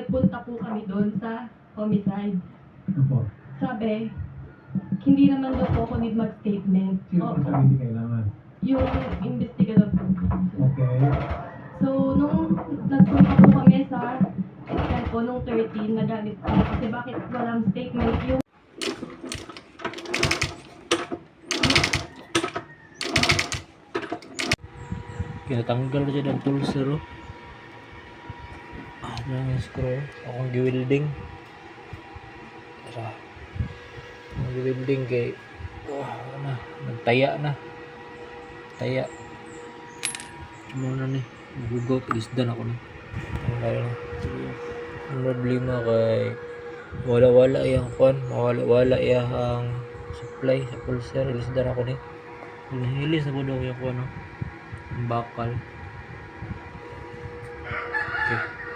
nagpunta po kami doon sa homicide. Ano po? Sabi, hindi naman daw po ako need mag-statement. Sino po sabi hindi kailangan? Yung investigador po. Okay. So, nung nagpunta po kami sa hotel po, nung 13, nagalit po. Kasi bakit walang statement yung kinatanggal na dyan ang pulser, oh. Yung screw akong giwilding. Tara, akong giwilding kay nagtaya na taya muna ni gugaw isdan ako ni ang problema kay wala yung kon wala yung supply sa pulser isdan ako ni hilis na po daw yung kon, no? Ang bakal